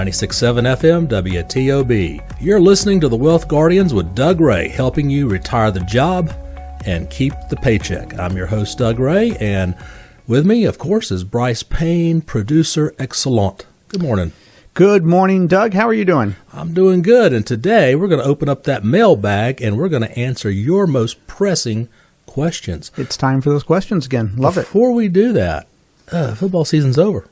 96.7 FM WTOB. You're listening to The Wealth Guardians with Doug Ray, helping you retire the job and keep the paycheck. I'm your host, Doug Ray, and with me, of course, is Brice Payne, producer excellent. Good morning. Good morning, Doug. How are you doing? I'm doing good, and today we're going to open up that mailbag, and we're going to answer your most pressing questions. It's time for those questions again. Love it. Before we do that, football season's over.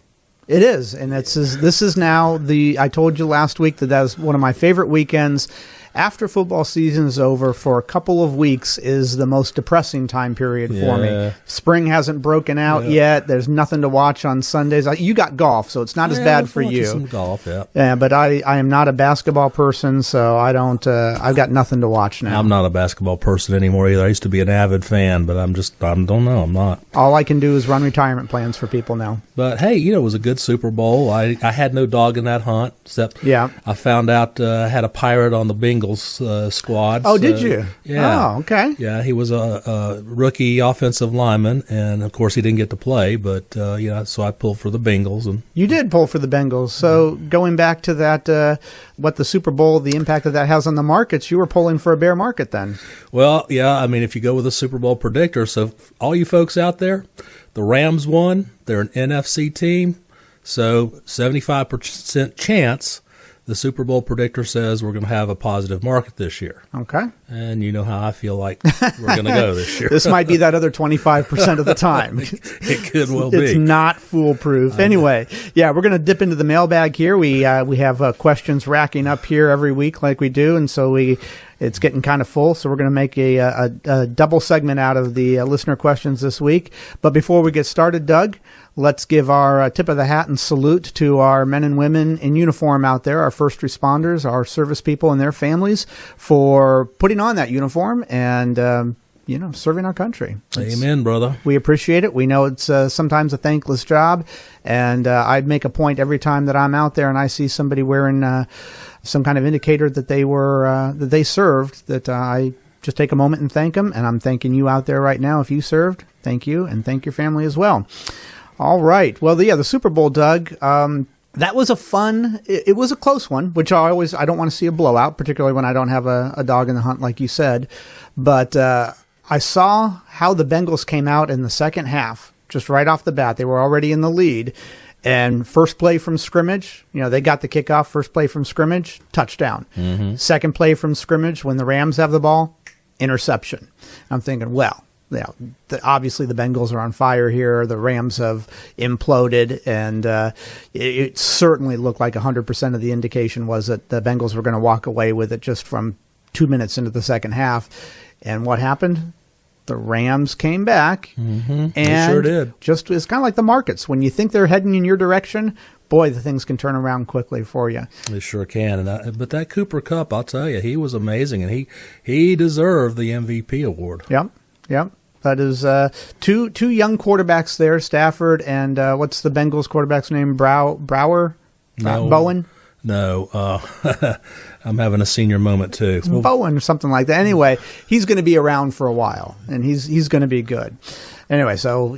It is, and this is now I told you last week that was one of my favorite weekends. After football season is over, for a couple of weeks is the most depressing time period for me. Spring hasn't broken out yet. There's nothing to watch on Sundays. You got golf, so it's not as bad for you. Some golf, yeah, but I am not a basketball person, so I don't. I've got nothing to watch now. I'm not a basketball person anymore either. I used to be an avid fan, but I don't know. I'm not. All I can do is run retirement plans for people now. But hey, it was a good Super Bowl. I had no dog in that hunt, except I found out I had a pirate on the Bengals squad. Oh, did you? Yeah. Oh, okay. Yeah, he was a rookie offensive lineman, and of course he didn't get to play, but so I pulled for the Bengals. And you did pull for the Bengals. So going back to that, what the Super Bowl, the impact that has on the markets, you were pulling for a bear market then. Well, yeah, I mean, if you go with a Super Bowl predictor, so all you folks out there, the Rams won. They're an NFC team, so 75% chance the Super Bowl predictor says we're going to have a positive market this year. Okay. And you know how I feel like we're going to go this year. This might be that other 25% of the time. It could well be. It's not foolproof. Anyway, we're going to dip into the mailbag here. We have questions racking up here every week like we do, and so it's getting kind of full, so we're going to make a double segment out of the listener questions this week. But before we get started, Doug, let's give our tip of the hat and salute to our men and women in uniform out there, our first responders, our service people and their families for putting on that uniform and serving our country. Amen, brother. We appreciate it. We know it's sometimes a thankless job, and I'd make a point every time that I'm out there and I see somebody wearing some kind of indicator that they served, that I just take a moment and thank them. And I'm thanking you out there right now. If you served, thank you, and thank your family as well. All right. Well, the Super Bowl, Doug, that was it was a close one, which I don't want to see a blowout, particularly when I don't have a dog in the hunt, like you said. But I saw how the Bengals came out in the second half, just right off the bat. They were already in the lead. And first play from scrimmage, they got the kickoff. First play from scrimmage, touchdown. Mm-hmm. Second play from scrimmage, when the Rams have the ball, interception. I'm thinking, obviously the Bengals are on fire here. The Rams have imploded, and it certainly looked like 100% of the indication was that the Bengals were going to walk away with it just from 2 minutes into the second half. And what happened? The Rams came back, and they sure did. It's kind of like the markets. When you think they're heading in your direction, boy, the things can turn around quickly for you. They sure can. But that Cooper Kupp, I'll tell you, he was amazing, and he deserved the MVP award. Yep. That is two young quarterbacks there, Stafford and what's the Bengals quarterback's name? Brower? No. Bowen? No. I'm having a senior moment too. Bowen or something like that. Anyway, he's going to be around for a while, and he's going to be good. Anyway, so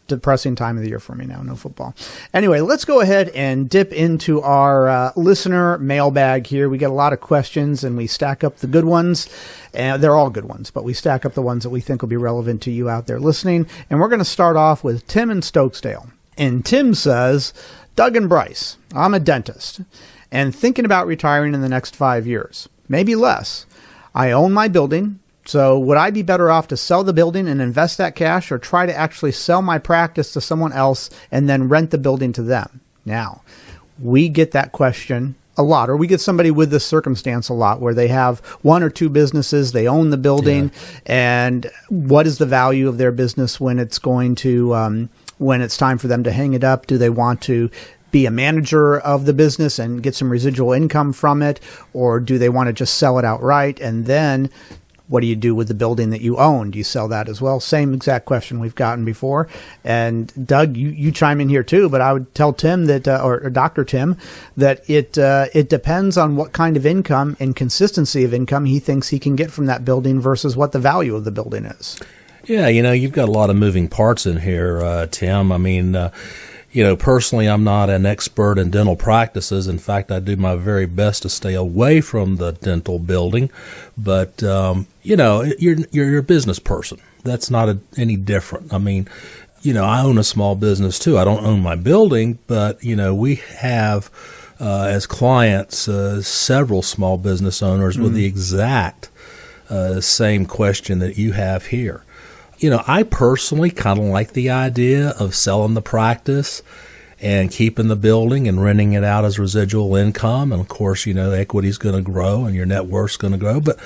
depressing time of the year for me now. No football. Anyway, let's go ahead and dip into our listener mailbag here. We get a lot of questions, and we stack up the good ones. And they're all good ones, but we stack up the ones that we think will be relevant to you out there listening. And we're going to start off with Tim in Stokesdale. And Tim says, Doug and Brice, I'm a dentist and thinking about retiring in the next 5 years, maybe less. I own my building, so would I be better off to sell the building and invest that cash, or try to actually sell my practice to someone else and then rent the building to them? Now, we get that question a lot, or we get somebody with this circumstance a lot, where they have one or two businesses, they own the building, and what is the value of their business when it's going to, when it's time for them to hang it up? Do they want to be a manager of the business and get some residual income from it, or do they want to just sell it outright? And then what do you do with the building that you own? Do you sell that as well? Same exact question we've gotten before. And Doug, you chime in here too, but I would tell Tim that, or Dr. Tim, that it depends on what kind of income and consistency of income he thinks he can get from that building versus what the value of the building is. Yeah, you've got a lot of moving parts in here, Tim. I mean, Personally, I'm not an expert in dental practices. In fact, I do my very best to stay away from the dental building. But, you're a business person. That's not any different. I mean, I own a small business too. I don't own my building, but, we have, as clients, several small business owners with the exact same question that you have here. I personally kind of like the idea of selling the practice and keeping the building and renting it out as residual income. And of course, equity is going to grow and your net worth is going to grow. But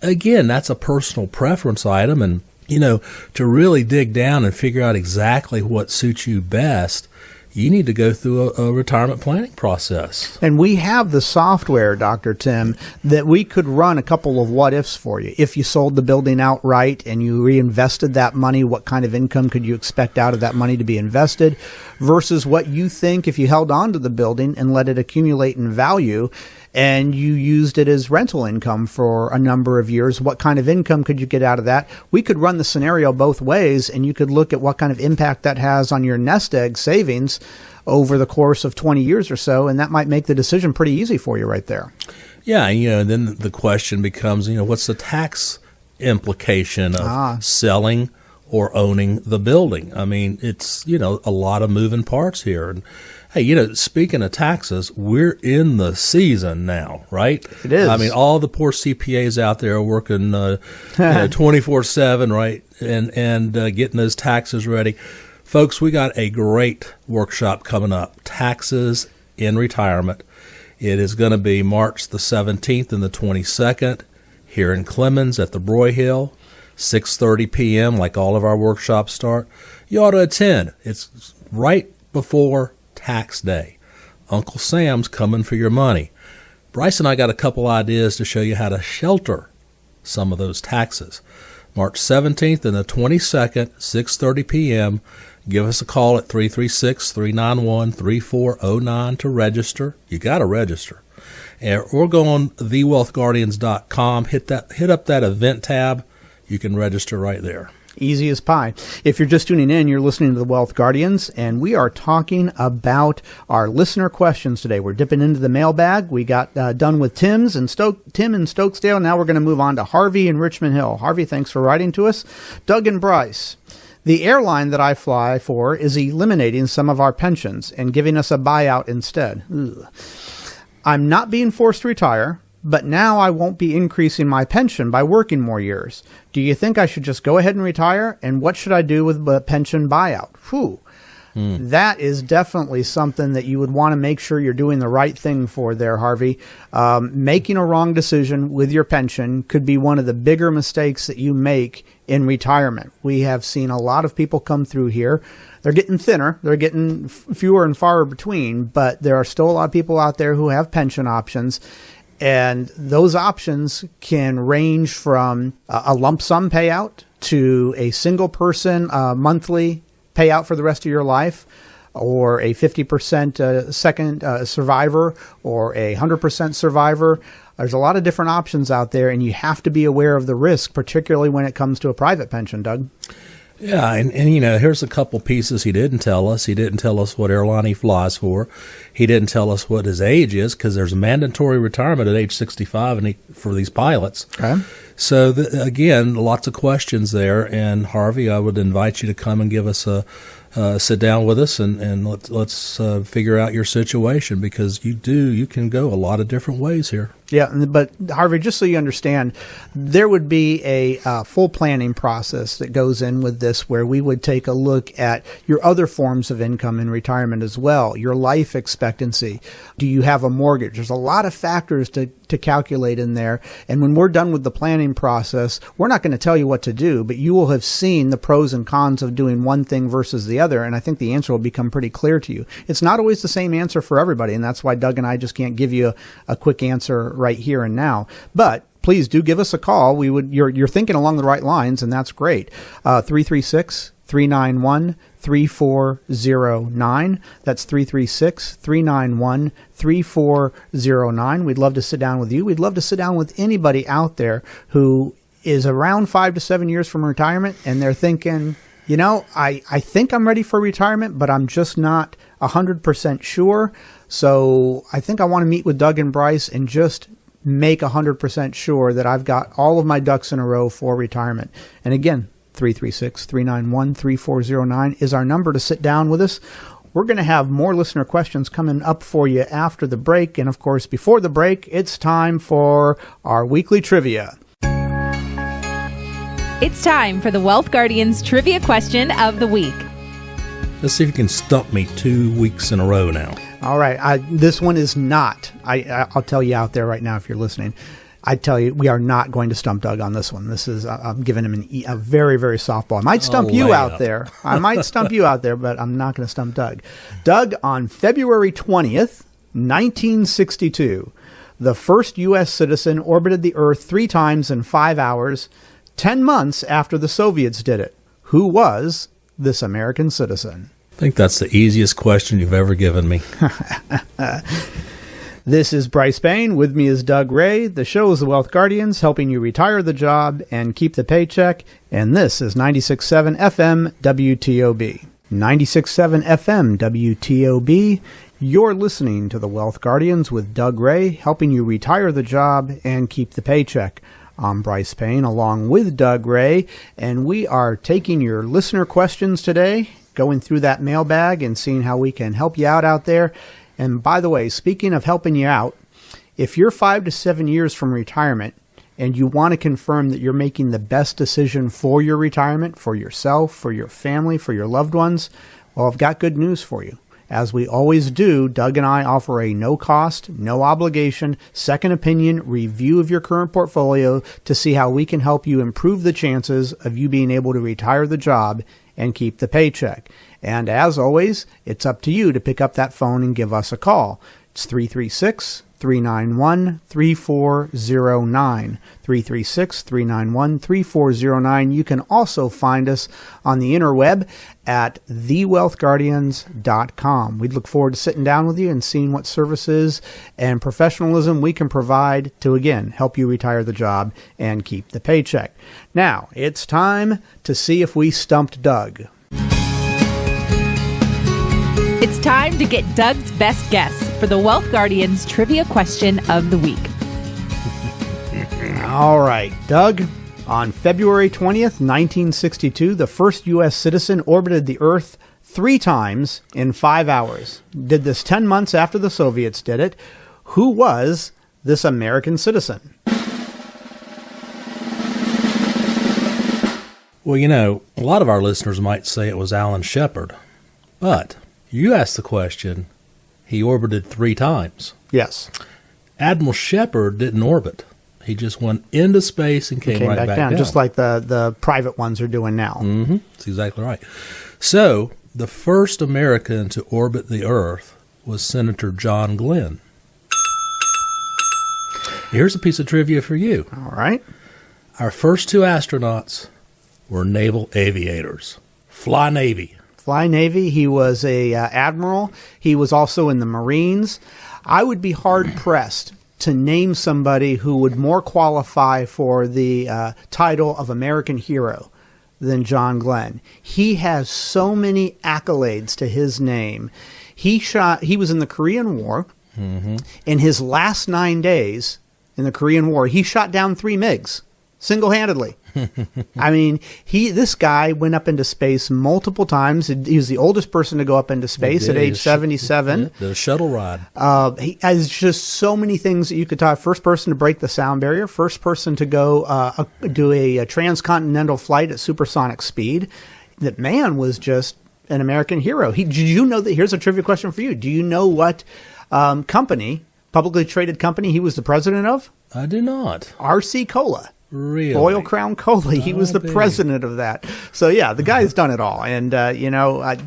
again, that's a personal preference item. And, to really dig down and figure out exactly what suits you best, you need to go through a retirement planning process. And we have the software, Dr. Tim, that we could run a couple of what-ifs for you. If you sold the building outright and you reinvested that money, what kind of income could you expect out of that money to be invested versus what you think if you held on to the building and let it accumulate in value and you used it as rental income for a number of years, what kind of income could you get out of that? We could run the scenario both ways, and you could look at what kind of impact that has on your nest egg savings over the course of 20 years or so, and that might make the decision pretty easy for you right there. Yeah, then the question becomes, what's the tax implication of selling or owning the building? I mean, it's, a lot of moving parts here. And hey, speaking of taxes, we're in the season now, right? It is. I mean, all the poor CPAs out there are working 24/7, right? And getting those taxes ready. Folks, we got a great workshop coming up, Taxes in Retirement. It is going to be March the 17th and the 22nd here in Clemens at the Broyhill, 6:30 p.m., like all of our workshops start. You ought to attend. It's right before tax day. Uncle Sam's coming for your money. Brice and I got a couple ideas to show you how to shelter some of those taxes. March 17th and the 22nd, 6:30 p.m. Give us a call at 336-391-3409 to register. You got to register. Or go on thewealthguardians.com, hit up that event tab. You can register right there. Easy as pie. If you're just tuning in, you're listening to the Wealth Guardians, and we are talking about our listener questions today. We're dipping into the mailbag. We got done with Tim in Stokesdale. Now we're going to move on to Harvey in Richmond Hill. Harvey, thanks for writing to us. Doug and Brice. The airline that I fly for is eliminating some of our pensions and giving us a buyout instead. Ugh. I'm not being forced to retire, but now I won't be increasing my pension by working more years. Do you think I should just go ahead and retire? And what should I do with the pension buyout? Whew. That is definitely something that you would want to make sure you're doing the right thing for there, Harvey. Making a wrong decision with your pension could be one of the bigger mistakes that you make in retirement. We have seen a lot of people come through here. They're getting thinner. They're getting fewer and far between, but there are still a lot of people out there who have pension options. And those options can range from a lump sum payout to a single person monthly payout for the rest of your life, or a 50% second survivor, or a 100% survivor. There's a lot of different options out there, and you have to be aware of the risk, particularly when it comes to a private pension, Doug. Yeah, and here's a couple pieces he didn't tell us. He didn't tell us what airline he flies for. He didn't tell us what his age is, because there's mandatory retirement at age 65 for these pilots. Okay. So, again, lots of questions there. And, Harvey, I would invite you to come and give us sit down with us and let's figure out your situation, because you can go a lot of different ways here. Yeah, but Harvey, just so you understand, there would be a full planning process that goes in with this, where we would take a look at your other forms of income in retirement as well, your life expectancy. Do you have a mortgage? There's a lot of factors to calculate in there. And when we're done with the planning process, we're not going to tell you what to do, but you will have seen the pros and cons of doing one thing versus the other. And I think the answer will become pretty clear to you. It's not always the same answer for everybody. And that's why Doug and I just can't give you a quick answer right here and now. But please do give us a call. You're thinking along the right lines, and that's great. 336-391-3409. That's 336-391-3409. We'd love to sit down with you. We'd love to sit down with anybody out there who is around 5 to 7 years from retirement, and they're thinking, I think I'm ready for retirement, but I'm just not 100% sure. So I think I want to meet with Doug and Brice and just make 100% sure that I've got all of my ducks in a row for retirement. And again, 336-391-3409 is our number to sit down with us. We're going to have more listener questions coming up for you after the break. And of course, before the break, it's time for our weekly trivia. It's time for the Wealth Guardians Trivia Question of the Week. Let's see if you can stump me 2 weeks in a row now. All right. This one is not. I'll tell you out there right now if you're listening. I tell you, we are not going to stump Doug on this one. This is, I'm giving him a very, very softball. I might stump you out there. I might stump you out there, but I'm not going to stump Doug. Doug, on February 20th, 1962, the first U.S. citizen orbited the Earth 3 times in 5 hours, 10 months after the Soviets did it. Who was this American citizen? I think that's the easiest question you've ever given me. This is Brice Payne. With me is Doug Ray. The show is The Wealth Guardians, helping you retire the job and keep the paycheck. And this is 96.7 FM WTOB. 96.7 FM WTOB. You're listening to The Wealth Guardians with Doug Ray, helping you retire the job and keep the paycheck. I'm Brice Payne, along with Doug Ray, and we are taking your listener questions today, going through that mailbag and seeing how we can help you out there. And by the way, speaking of helping you out, if you're 5 to 7 years from retirement and you want to confirm that you're making the best decision for your retirement, for yourself, for your family, for your loved ones, well, I've got good news for you. As we always do, Doug and I offer a no-cost, no-obligation, second opinion review of your current portfolio to see how we can help you improve the chances of you being able to retire the job and keep the paycheck. And as always, it's up to you to pick up that phone and give us a call. It's 336-391-3409. 336-391-3409. You can also find us on the interweb at thewealthguardians.com. We'd look forward to sitting down with you and seeing what services and professionalism we can provide to, again, help you retire the job and keep the paycheck. Now, it's time to see if we stumped Doug. It's time to get Doug's best guess for the Wealth Guardians Trivia Question of the Week. All right, Doug, on February 20th, 1962, the first U.S. citizen orbited the Earth 3 times in 5 hours. Did this 10 months after the Soviets did it. Who was this American citizen? Well, a lot of our listeners might say it was Alan Shepard, but you asked the question, he orbited 3 times. Yes. Admiral Shepard didn't orbit. He just went into space and came right back down. Just like the private ones are doing now. Mm-hmm. That's exactly right. So, the first American to orbit the Earth was Senator John Glenn. Here's a piece of trivia for you. All right. Our first 2 astronauts were naval aviators. Fly Navy. Fly Navy. He was a admiral. He was also in the Marines. I would be hard-pressed to name somebody who would more qualify for the title of American hero than John Glenn. He has so many accolades to his name. He was in the Korean War. Mm-hmm. In his last 9 days in the Korean War, he shot down 3 MiGs single-handedly. I mean, this guy went up into space multiple times. He was the oldest person to go up into space at age 77. The shuttle ride. He has just so many things that you could talk. First person to break the sound barrier. First person to go do a transcontinental flight at supersonic speed. That man was just an American hero. Did you know that? Here's a trivia question for you. Do you know what company, publicly traded company, he was the president of? I do not. RC Cola. Really? Oil Crown Cola. He was the president of that. So, yeah, the guy's done it all. And,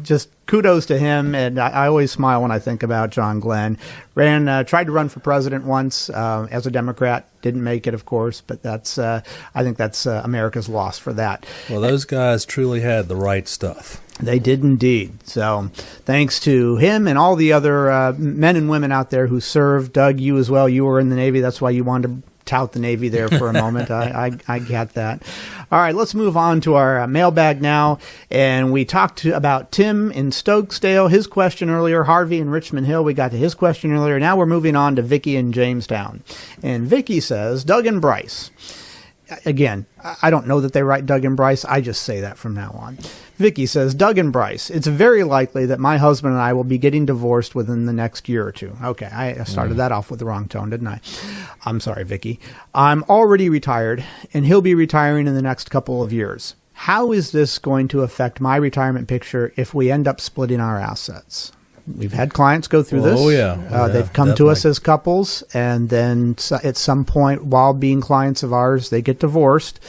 just kudos to him. And I always smile when I think about John Glenn. Tried to run for president once as a Democrat. Didn't make it, of course. But I think that's America's loss for that. Well, those guys truly had the right stuff. They did indeed. So thanks to him and all the other men and women out there who served. Doug, you as well. You were in the Navy. That's why you wanted to tout the Navy there for a moment. I get that. All right, let's move on to our mailbag now. And we talked about Tim in Stokesdale, his question earlier. Harvey in Richmond Hill, we got to his question earlier. Now we're moving on to Vicky in Jamestown. And Vicky says, Doug and Brice. Again, I don't know that they write Doug and Brice. I just say that from now on. Vicky says, Doug and Brice, it's very likely that my husband and I will be getting divorced within the next year or two. Okay, I started that off with the wrong tone, didn't I? I'm sorry, Vicky. I'm already retired, and he'll be retiring in the next couple of years. How is this going to affect my retirement picture if we end up splitting our assets? We've had clients go through this. Oh, yeah. They've come to us as couples, and then at some point, while being clients of ours, they get divorced.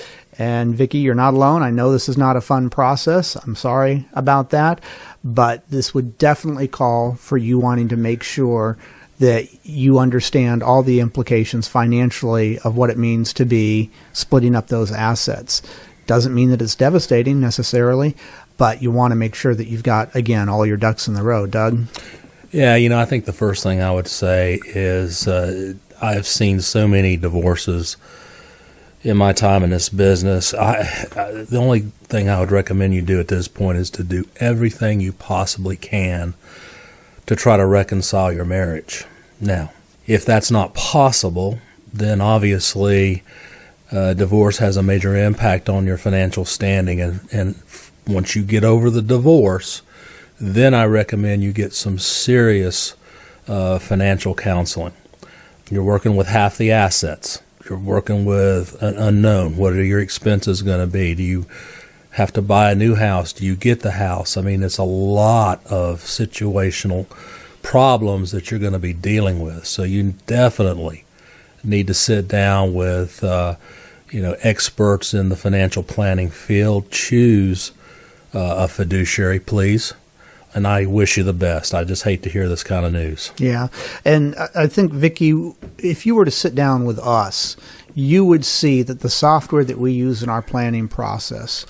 And Vicky, you're not alone. I know this is not a fun process. I'm sorry about that. But this would definitely call for you wanting to make sure that you understand all the implications financially of what it means to be splitting up those assets. Doesn't mean that it's devastating necessarily, but you want to make sure that you've got, again, all your ducks in the row. Doug? Yeah, I think the first thing I would say is I've seen so many divorces in my time in this business. The only thing I would recommend you do at this point is to do everything you possibly can to try to reconcile your marriage. Now, if that's not possible, then obviously divorce has a major impact on your financial standing. And once you get over the divorce, then I recommend you get some serious financial counseling. You're working with half the assets. You're working with an unknown. What are your expenses going to be? Do you have to buy a new house? Do you get the house? I mean, it's a lot of situational problems that you're going to be dealing with. So you definitely need to sit down with, experts in the financial planning field. Choose a fiduciary, please. And I wish you the best. I just hate to hear this kind of news. Yeah. And I think, Vicky, if you were to sit down with us, you would see that the software that we use in our planning process,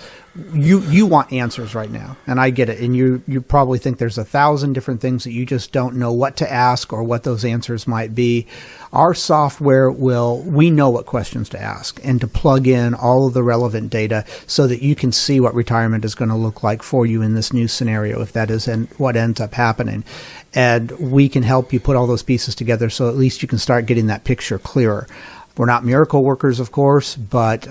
you want answers right now. And I get it. And you probably think there's 1,000 different things that you just don't know what to ask or what those answers might be. Our software we know what questions to ask and to plug in all of the relevant data so that you can see what retirement is going to look like for you in this new scenario, if that is what ends up happening. And we can help you put all those pieces together so at least you can start getting that picture clearer. We're not miracle workers, of course, but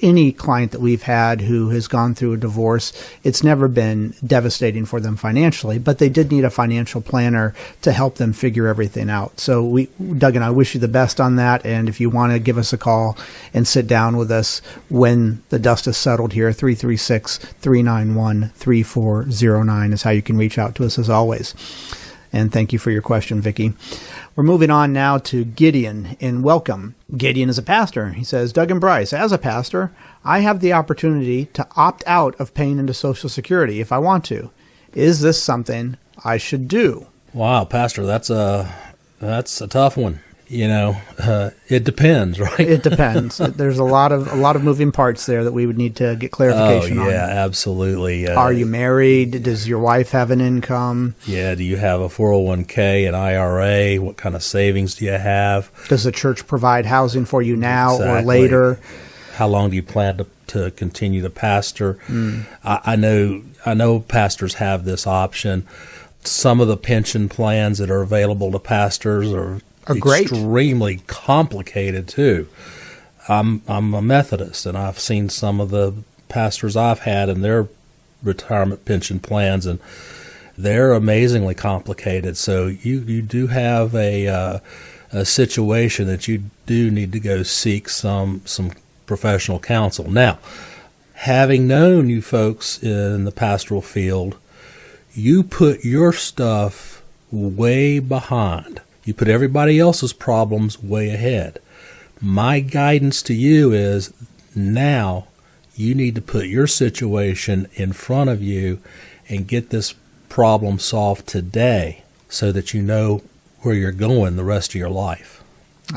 any client that we've had who has gone through a divorce, it's never been devastating for them financially, but they did need a financial planner to help them figure everything out. So Doug and I wish you the best on that. And if you want to give us a call and sit down with us when the dust is settled here, 336-391-3409 is how you can reach out to us as always. And thank you for your question, Vicky. We're moving on now to Gideon in Welcome. Gideon is a pastor. He says, Doug and Brice, as a pastor, I have the opportunity to opt out of paying into Social Security if I want to. Is this something I should do? Wow, Pastor, that's a tough one. It depends, right? It depends. There's a lot of moving parts there that we would need to get clarification on. Oh, yeah, absolutely. Are you married? Does your wife have an income? Yeah, do you have a 401k, an IRA? What kind of savings do you have? Does the church provide housing for you now Exactly. or later? How long do you plan to continue to pastor? I know pastors have this option. Some of the pension plans that are available to pastors are great. Extremely complicated too. I'm a Methodist, and I've seen some of the pastors I've had in their retirement pension plans, and they're amazingly complicated. So you do have a situation that you do need to go seek some professional counsel. Now, having known you folks in the pastoral field, you put your stuff way behind. You put everybody else's problems way ahead. My guidance to you is now you need to put your situation in front of you and get this problem solved today so that you know where you're going the rest of your life.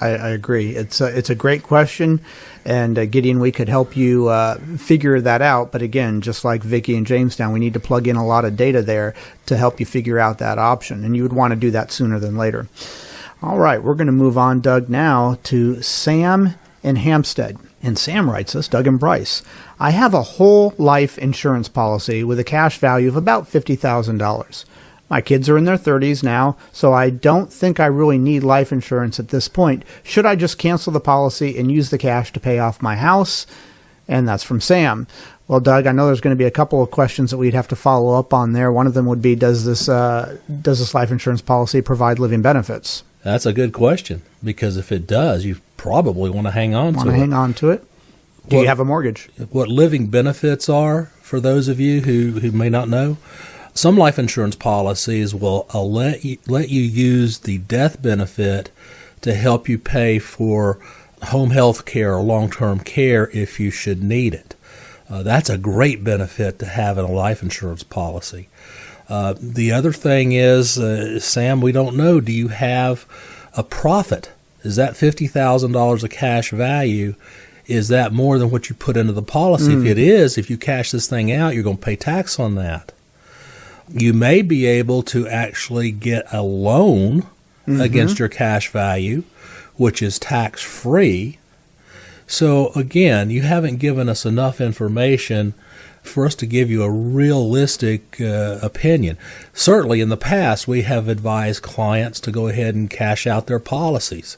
I agree. It's a great question, and Gideon, we could help you figure that out. But again, just like Vicky and Jamestown, we need to plug in a lot of data there to help you figure out that option, and you would want to do that sooner than later. All right, we're going to move on, Doug, now to Sam in Hampstead. And Sam writes us, Doug and Brice, I have a whole life insurance policy with a cash value of about $50,000. My kids are in their 30s now, so I don't think I really need life insurance at this point. Should I just cancel the policy and use the cash to pay off my house? And that's from Sam. Well, Doug, I know there's going to be a couple of questions that we'd have to follow up on there. One of them would be, does this life insurance policy provide living benefits? That's a good question, because if it does, you probably want to hang on to it. Do you have a mortgage? What living benefits are, for those of you who may not know, some life insurance policies will let you use the death benefit to help you pay for home health care or long-term care if you should need it. That's a great benefit to have in a life insurance policy. The other thing is, Sam, we don't know, do you have a profit? Is that $50,000 of cash value? Is that more than what you put into the policy? If it is, if you cash this thing out, you're going to pay tax on that. You may be able to actually get a loan against your cash value, which is tax-free. So, again, you haven't given us enough information for us to give you a realistic opinion. Certainly, in the past, we have advised clients to go ahead and cash out their policies.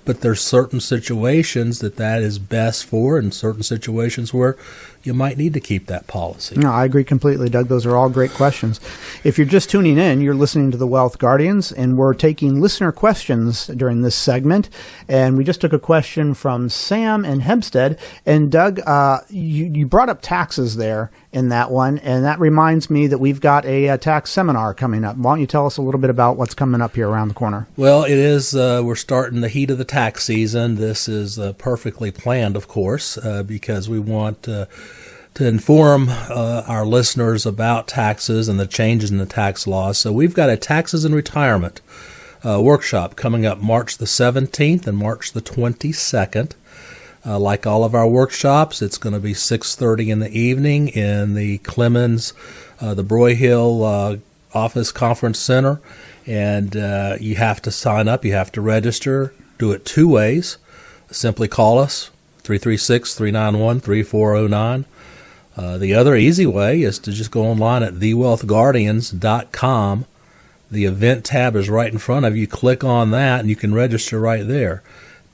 But there's certain situations that is best for, and certain situations where you might need to keep that policy. No, I agree completely, Doug. Those are all great questions. If you're just tuning in, you're listening to the Wealth Guardians, and we're taking listener questions during this segment. And we just took a question from Sam in Hempstead. And Doug, you brought up taxes there in that one, and that reminds me that we've got a tax seminar coming up. Why don't you tell us a little bit about what's coming up here around the corner? Well, it is. We're starting the heat of the tax season. This is perfectly planned, of course, because we want to inform our listeners about taxes and the changes in the tax laws. So we've got a Taxes and Retirement workshop coming up March the 17th and March the 22nd. Like all of our workshops, it's going to be 6:30 in the evening in the Clemens, the Broyhill Office Conference Center. And you have to sign up. You have to register. Do it two ways. Simply call us, 336-391-3409. The other easy way is to just go online at thewealthguardians.com. The event tab is right in front of you. Click on that, and you can register right there.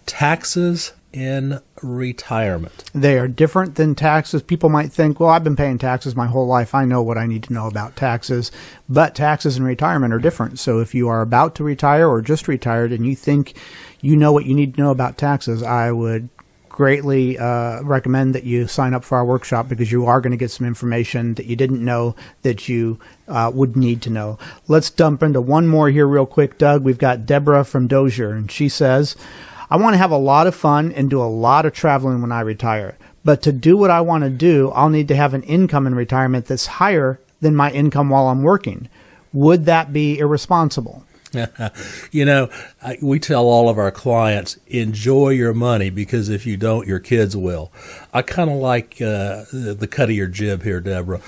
Taxes in retirement. They are different than taxes. People might think, well, I've been paying taxes my whole life. I know what I need to know about taxes. But taxes in retirement are different. So if you are about to retire or just retired and you think you know what you need to know about taxes, I would greatly recommend that you sign up for our workshop, because you are going to get some information that you didn't know that you would need to know. Let's dump into one more here real quick, Doug. We've got Deborah from Dozier, and she says, I want to have a lot of fun and do a lot of traveling when I retire. But to do what I want to do, I'll need to have an income in retirement that's higher than my income while I'm working. Would that be irresponsible? You know, we tell all of our clients, enjoy your money, because if you don't, your kids will. I kind of like the cut of your jib here, Deborah.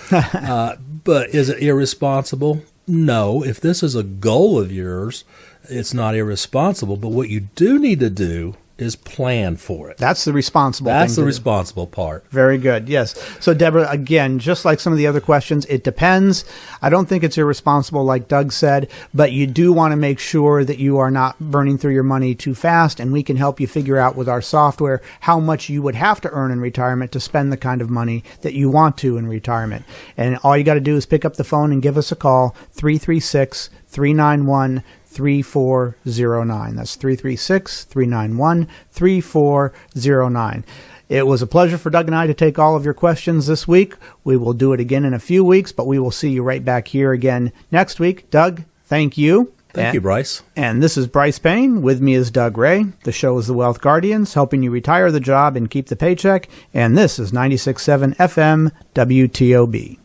But is it irresponsible? No. If this is a goal of yours, it's not irresponsible. But what you do need to do is plan for it. That's the responsible thing. That's the responsible part. Very good. Yes. So, Deborah, again, just like some of the other questions, it depends. I don't think it's irresponsible, like Doug said, but you do want to make sure that you are not burning through your money too fast, and we can help you figure out with our software how much you would have to earn in retirement to spend the kind of money that you want to in retirement. And all you got to do is pick up the phone and give us a call, 336-391-3409. That's 336-391-3409. It was a pleasure for Doug and I to take all of your questions this week. We will do it again in a few weeks, but we will see you right back here again next week. Doug, thank you. Thank you, Brice. And this is Brice Payne. With me is Doug Ray. The show is The Wealth Guardians, helping you retire the job and keep the paycheck. And this is 96.7 FM WTOB.